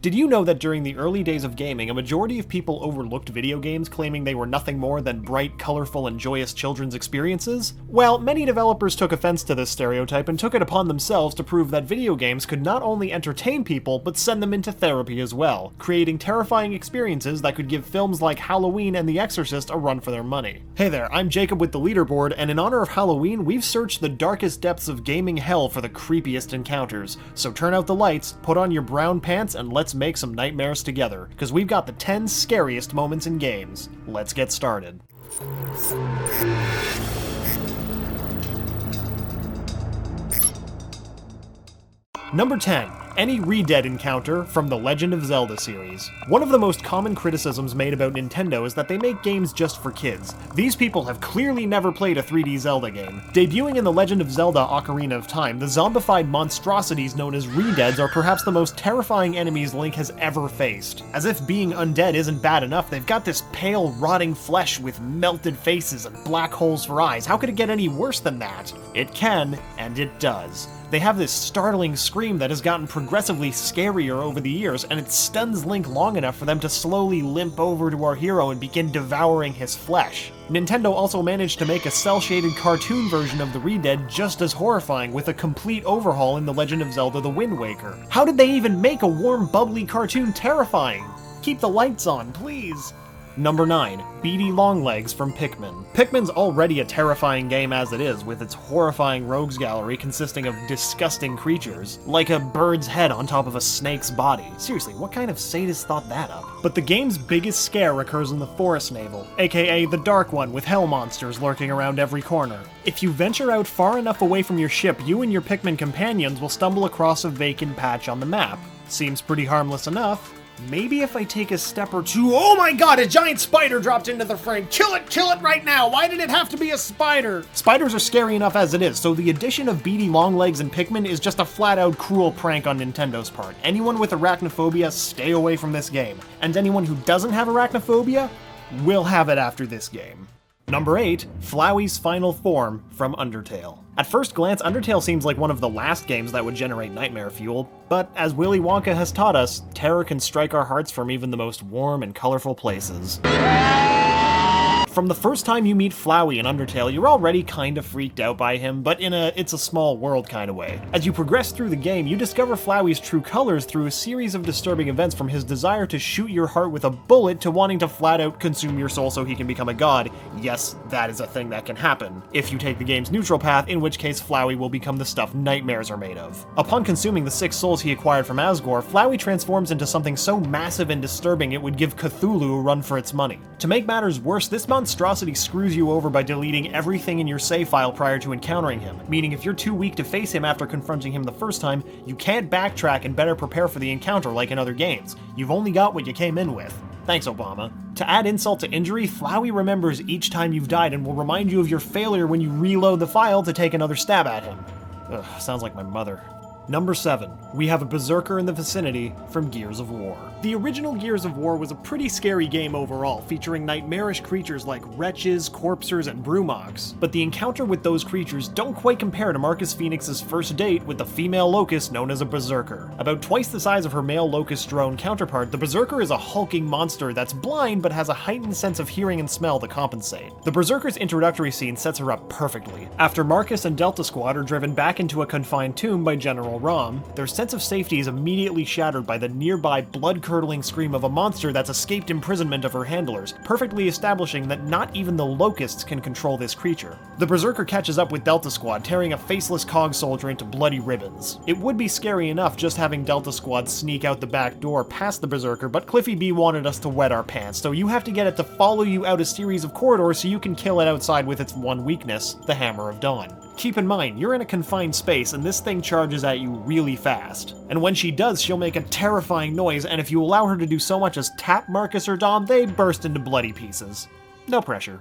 Did you know that during the early days of gaming, a majority of people overlooked video games, claiming they were nothing more than bright, colorful, and joyous children's experiences? Well, many developers took offense to this stereotype and took it upon themselves to prove that video games could not only entertain people, but send them into therapy as well, creating terrifying experiences that could give films like Halloween and The Exorcist a run for their money. Hey there, I'm Jacob with the Leaderboard, and in honor of Halloween, we've searched the darkest depths of gaming hell for the creepiest encounters. So turn out the lights, put on your brown pants, and let's make some nightmares together, because we've got the 10 scariest moments in games. Let's get started. Number 10. Any Redead encounter from the Legend of Zelda series. One of the most common criticisms made about Nintendo is that they make games just for kids. These people have clearly never played a 3D Zelda game. Debuting in the Legend of Zelda Ocarina of Time, the zombified monstrosities known as Redeads are perhaps the most terrifying enemies Link has ever faced. As if being undead isn't bad enough, they've got this pale, rotting flesh with melted faces and black holes for eyes. How could it get any worse than that? It can, and it does. They have this startling scream that has gotten progressively scarier over the years, and it stuns Link long enough for them to slowly limp over to our hero and begin devouring his flesh. Nintendo also managed to make a cel-shaded cartoon version of the Redead just as horrifying, with a complete overhaul in The Legend of Zelda The Wind Waker. How did they even make a warm, bubbly cartoon terrifying? Keep the lights on, please. Number 9. BTW Longlegs from Pikmin. Pikmin's already a terrifying game as it is, with its horrifying rogues gallery consisting of disgusting creatures, like a bird's head on top of a snake's body. Seriously, what kind of sadist thought that up? But the game's biggest scare occurs in the Forest Navel, aka the Dark One, with hell monsters lurking around every corner. If you venture out far enough away from your ship, you and your Pikmin companions will stumble across a vacant patch on the map. Seems pretty harmless enough. Maybe if I take a step or two— oh my god, a giant spider dropped into the frame! Kill it right now! Why did it have to be a spider? Spiders are scary enough as it is, so the addition of BTW Longlegs and Pikmin is just a flat-out cruel prank on Nintendo's part. Anyone with arachnophobia, stay away from this game. And anyone who doesn't have arachnophobia will have it after this game. Number 8. Flowey's Final Form from Undertale. At first glance, Undertale seems like one of the last games that would generate nightmare fuel, but as Willy Wonka has taught us, terror can strike our hearts from even the most warm and colorful places. From the first time you meet Flowey in Undertale, you're already kinda freaked out by him, but in a it's a small world kind of way. As you progress through the game, you discover Flowey's true colors through a series of disturbing events, from his desire to shoot your heart with a bullet to wanting to flat out consume your soul so he can become a god. Yes, that is a thing that can happen, if you take the game's neutral path, in which case Flowey will become the stuff nightmares are made of. Upon consuming the 6 souls he acquired from Asgore, Flowey transforms into something so massive and disturbing it would give Cthulhu a run for its money. To make matters worse, this monstrosity screws you over by deleting everything in your save file prior to encountering him, meaning if you're too weak to face him after confronting him the first time, you can't backtrack and better prepare for the encounter like in other games. You've only got what you came in with. Thanks, Obama. To add insult to injury, Flowey remembers each time you've died and will remind you of your failure when you reload the file to take another stab at him. Ugh, sounds like my mother. Number 7. We have a Berserker in the vicinity from Gears of War. The original Gears of War was a pretty scary game overall, featuring nightmarish creatures like wretches, corpsers, and brumogs. But the encounter with those creatures don't quite compare to Marcus Phoenix's first date with the female locust known as a Berserker. About twice the size of her male locust drone counterpart, the Berserker is a hulking monster that's blind but has a heightened sense of hearing and smell to compensate. The Berserker's introductory scene sets her up perfectly. After Marcus and Delta Squad are driven back into a confined tomb by General Rom, their sense of safety is immediately shattered by the nearby blood-curdling scream of a monster that's escaped imprisonment of her handlers, perfectly establishing that not even the locusts can control this creature. The Berserker catches up with Delta Squad, tearing a faceless cog soldier into bloody ribbons. It would be scary enough just having Delta Squad sneak out the back door past the Berserker, but Cliffy B wanted us to wet our pants, so you have to get it to follow you out a series of corridors so you can kill it outside with its one weakness, the Hammer of Dawn. Keep in mind, you're in a confined space and this thing charges at you really fast. And when she does, she'll make a terrifying noise, and if you allow her to do so much as tap Marcus or Dom, they burst into bloody pieces. No pressure.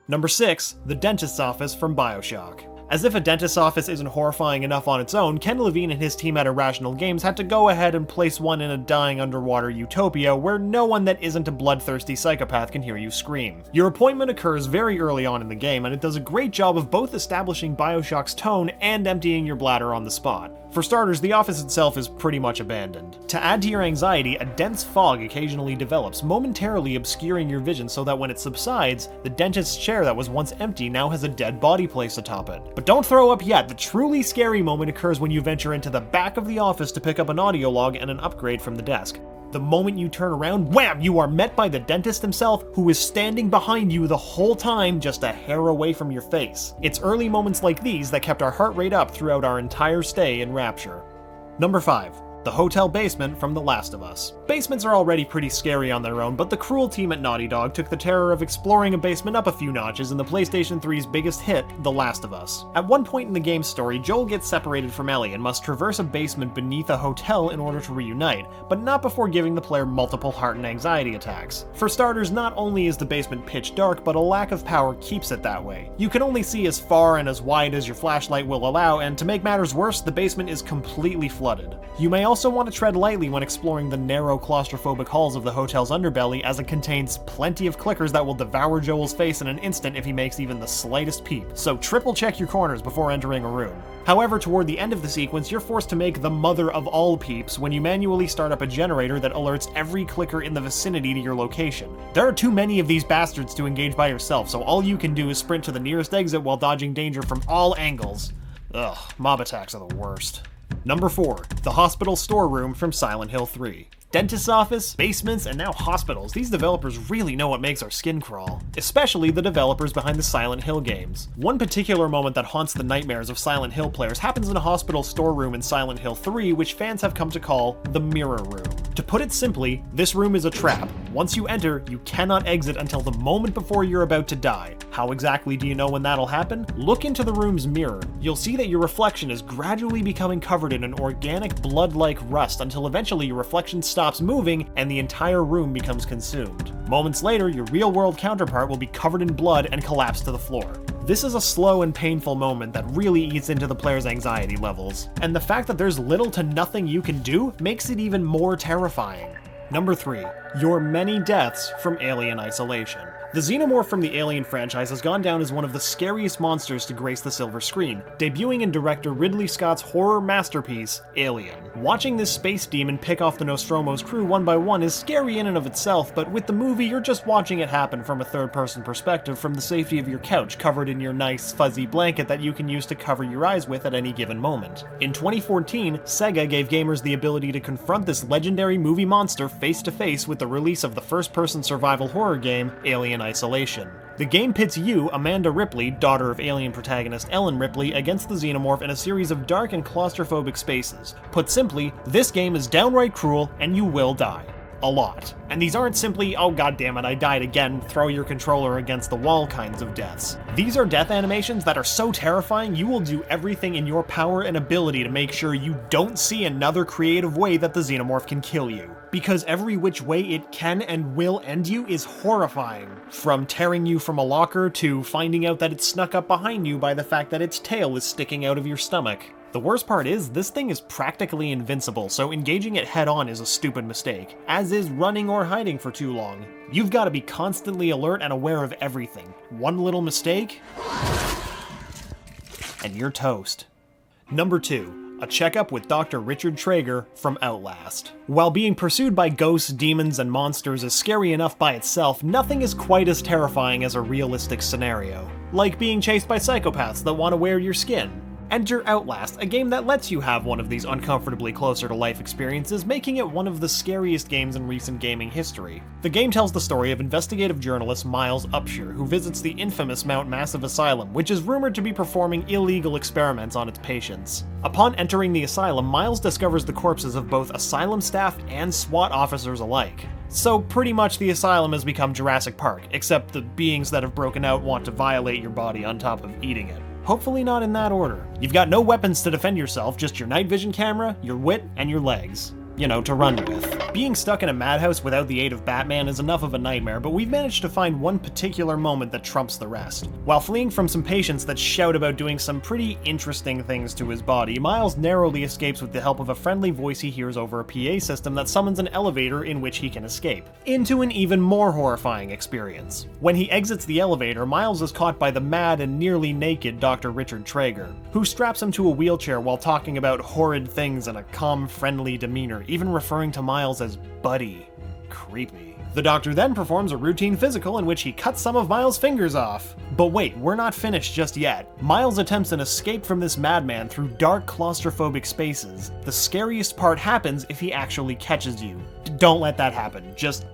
Number 6. The Dentist's Office from BioShock. As if a dentist's office isn't horrifying enough on its own, Ken Levine and his team at Irrational Games had to go ahead and place one in a dying underwater utopia where no one that isn't a bloodthirsty psychopath can hear you scream. Your appointment occurs very early on in the game, and it does a great job of both establishing BioShock's tone and emptying your bladder on the spot. For starters, the office itself is pretty much abandoned. To add to your anxiety, a dense fog occasionally develops, momentarily obscuring your vision so that when it subsides, the dentist's chair that was once empty now has a dead body placed atop it. But don't throw up yet, the truly scary moment occurs when you venture into the back of the office to pick up an audio log and an upgrade from the desk. The moment you turn around, wham! You are met by the dentist himself, who is standing behind you the whole time, just a hair away from your face. It's early moments like these that kept our heart rate up throughout our entire stay in Rapture. Number 5. The hotel basement from The Last of Us. Basements are already pretty scary on their own, but the cruel team at Naughty Dog took the terror of exploring a basement up a few notches in the PlayStation 3's biggest hit, The Last of Us. At one point in the game's story, Joel gets separated from Ellie and must traverse a basement beneath a hotel in order to reunite, but not before giving the player multiple heart and anxiety attacks. For starters, not only is the basement pitch dark, but a lack of power keeps it that way. You can only see as far and as wide as your flashlight will allow, and to make matters worse, the basement is completely flooded. You may also want to tread lightly when exploring the narrow claustrophobic halls of the hotel's underbelly, as it contains plenty of clickers that will devour Joel's face in an instant if he makes even the slightest peep, so triple check your corners before entering a room. However, toward the end of the sequence, you're forced to make the mother of all peeps when you manually start up a generator that alerts every clicker in the vicinity to your location. There are too many of these bastards to engage by yourself, so all you can do is sprint to the nearest exit while dodging danger from all angles. Ugh, mob attacks are the worst. Number 4. The hospital storeroom from Silent Hill 3. Dentist's office, basements, and now hospitals. These developers really know what makes our skin crawl. Especially the developers behind the Silent Hill games. One particular moment that haunts the nightmares of Silent Hill players happens in a hospital storeroom in Silent Hill 3, which fans have come to call the Mirror Room. To put it simply, this room is a trap. Once you enter, you cannot exit until the moment before you're about to die. How exactly do you know when that'll happen? Look into the room's mirror. You'll see that your reflection is gradually becoming covered in an organic blood-like rust until eventually your reflection stops moving and the entire room becomes consumed. Moments later, your real-world counterpart will be covered in blood and collapse to the floor. This is a slow and painful moment that really eats into the player's anxiety levels, and the fact that there's little to nothing you can do makes it even more terrifying. Number 3. Your many deaths from Alien Isolation. The xenomorph from the Alien franchise has gone down as one of the scariest monsters to grace the silver screen, debuting in director Ridley Scott's horror masterpiece, Alien. Watching this space demon pick off the Nostromo's crew one by one is scary in and of itself, but with the movie you're just watching it happen from a third-person perspective from the safety of your couch, covered in your nice, fuzzy blanket that you can use to cover your eyes with at any given moment. In 2014, Sega gave gamers the ability to confront this legendary movie monster face-to-face with the release of the first-person survival horror game, Alien Isolation. The game pits you, Amanda Ripley, daughter of Alien protagonist Ellen Ripley, against the xenomorph in a series of dark and claustrophobic spaces. Put simply, this game is downright cruel, and you will die. A lot. And these aren't simply, oh goddammit, I died again, throw your controller against the wall kinds of deaths. These are death animations that are so terrifying you will do everything in your power and ability to make sure you don't see another creative way that the xenomorph can kill you. Because every which way it can and will end you is horrifying. From tearing you from a locker to finding out that it snuck up behind you by the fact that its tail is sticking out of your stomach. The worst part is, this thing is practically invincible, so engaging it head-on is a stupid mistake, as is running or hiding for too long. You've got to be constantly alert and aware of everything. One little mistake, and you're toast. Number 2. A checkup with Dr. Richard Traeger from Outlast. While being pursued by ghosts, demons, and monsters is scary enough by itself, nothing is quite as terrifying as a realistic scenario. Like being chased by psychopaths that want to wear your skin. Enter Outlast, a game that lets you have one of these uncomfortably closer-to-life experiences, making it one of the scariest games in recent gaming history. The game tells the story of investigative journalist Miles Upshur, who visits the infamous Mount Massive Asylum, which is rumored to be performing illegal experiments on its patients. Upon entering the asylum, Miles discovers the corpses of both asylum staff and SWAT officers alike. So pretty much the asylum has become Jurassic Park, except the beings that have broken out want to violate your body on top of eating it. Hopefully not in that order. You've got no weapons to defend yourself, just your night vision camera, your wit, and your legs. to run with. Being stuck in a madhouse without the aid of Batman is enough of a nightmare, but we've managed to find one particular moment that trumps the rest. While fleeing from some patients that shout about doing some pretty interesting things to his body, Miles narrowly escapes with the help of a friendly voice he hears over a PA system that summons an elevator in which he can escape, into an even more horrifying experience. When he exits the elevator, Miles is caught by the mad and nearly naked Dr. Richard Traeger, who straps him to a wheelchair while talking about horrid things in a calm, friendly demeanor, even referring to Miles as Buddy. Creepy. The doctor then performs a routine physical in which he cuts some of Miles' fingers off. But wait, we're not finished just yet. Miles attempts an escape from this madman through dark, claustrophobic spaces. The scariest part happens if he actually catches you. Don't let that happen. Just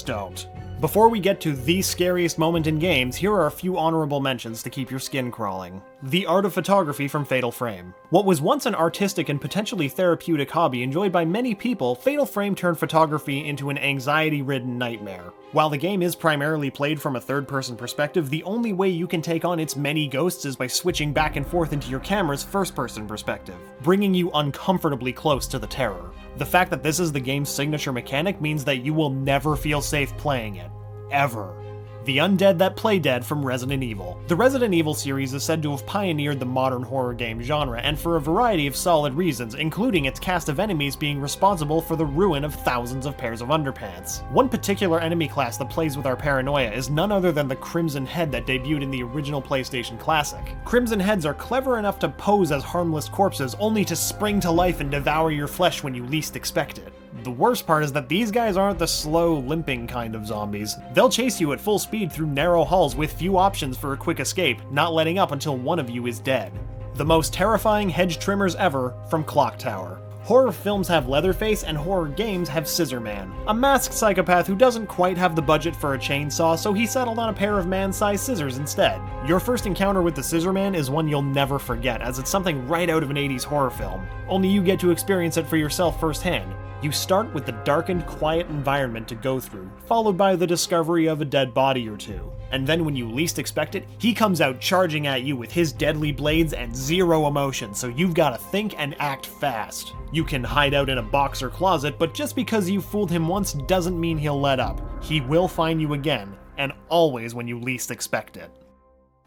don't. Before we get to the scariest moment in games, here are a few honorable mentions to keep your skin crawling. The art of photography from Fatal Frame. What was once an artistic and potentially therapeutic hobby enjoyed by many people, Fatal Frame turned photography into an anxiety-ridden nightmare. While the game is primarily played from a third-person perspective, the only way you can take on its many ghosts is by switching back and forth into your camera's first-person perspective, bringing you uncomfortably close to the terror. The fact that this is the game's signature mechanic means that you will never feel safe playing it. Ever. The undead that play dead from Resident Evil. The Resident Evil series is said to have pioneered the modern horror game genre, and for a variety of solid reasons, including its cast of enemies being responsible for the ruin of thousands of pairs of underpants. One particular enemy class that plays with our paranoia is none other than the Crimson Head that debuted in the original PlayStation Classic. Crimson Heads are clever enough to pose as harmless corpses, only to spring to life and devour your flesh when you least expect it. The worst part is that these guys aren't the slow, limping kind of zombies. They'll chase you at full speed through narrow halls with few options for a quick escape, not letting up until one of you is dead. The most terrifying hedge trimmers ever from Clock Tower. Horror films have Leatherface and horror games have Scissor Man, a masked psychopath who doesn't quite have the budget for a chainsaw, so he settled on a pair of man-sized scissors instead. Your first encounter with the Scissor Man is one you'll never forget, as it's something right out of an 80s horror film, only you get to experience it for yourself firsthand. You start with the darkened, quiet environment to go through, followed by the discovery of a dead body or two. And then when you least expect it, he comes out charging at you with his deadly blades and zero emotion, so you've gotta think and act fast. You can hide out in a box or closet, but just because you fooled him once doesn't mean he'll let up. He will find you again, and always when you least expect it.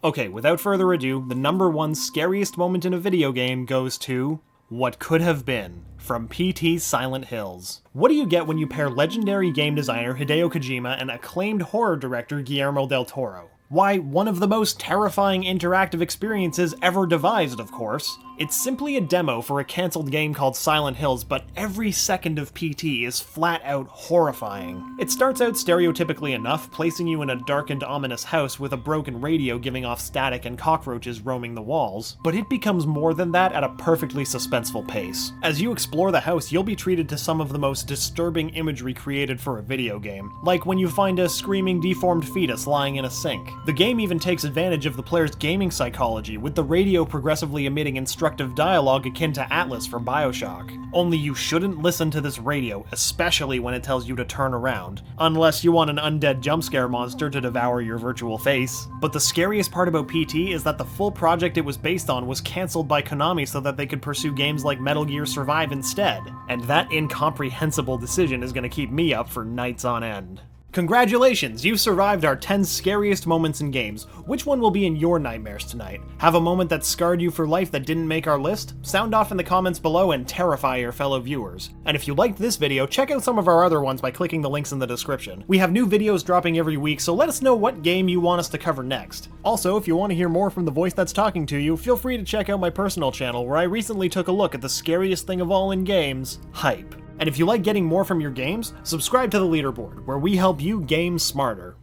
Okay, without further ado, the number one scariest moment in a video game goes to What Could Have Been, from PT's Silent Hills. What do you get when you pair legendary game designer Hideo Kojima and acclaimed horror director Guillermo del Toro? Why, one of the most terrifying interactive experiences ever devised, of course. It's simply a demo for a cancelled game called Silent Hills, but every second of PT is flat out horrifying. It starts out stereotypically enough, placing you in a darkened, ominous house with a broken radio giving off static and cockroaches roaming the walls, but it becomes more than that at a perfectly suspenseful pace. As you explore the house, you'll be treated to some of the most disturbing imagery created for a video game, like when you find a screaming, deformed fetus lying in a sink. The game even takes advantage of the player's gaming psychology, with the radio progressively emitting instructive dialogue akin to Atlas from BioShock. Only you shouldn't listen to this radio, especially when it tells you to turn around, unless you want an undead jumpscare monster to devour your virtual face. But the scariest part about PT is that the full project it was based on was cancelled by Konami so that they could pursue games like Metal Gear Survive instead, and that incomprehensible decision is going to keep me up for nights on end. Congratulations, you've survived our 10 scariest moments in games. Which one will be in your nightmares tonight? Have a moment that scarred you for life that didn't make our list? Sound off in the comments below and terrify your fellow viewers. And if you liked this video, check out some of our other ones by clicking the links in the description. We have new videos dropping every week, so let us know what game you want us to cover next. Also, if you want to hear more from the voice that's talking to you, feel free to check out my personal channel where I recently took a look at the scariest thing of all in games, hype. And if you like getting more from your games, subscribe to the Leaderboard, where we help you game smarter.